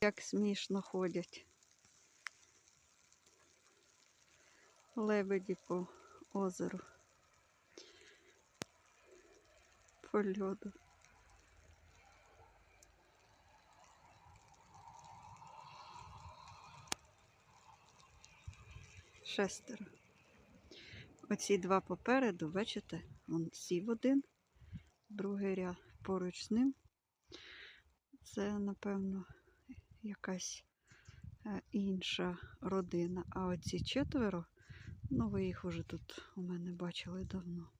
Як смішно ходять лебеді по озеру, по льоду. Шестеро. Оці два попереду, бачите, он сів один, другий ряд поруч з ним. Це, напевно, якась інша родина. А оці четверо, ну ви їх уже тут у мене бачили давно.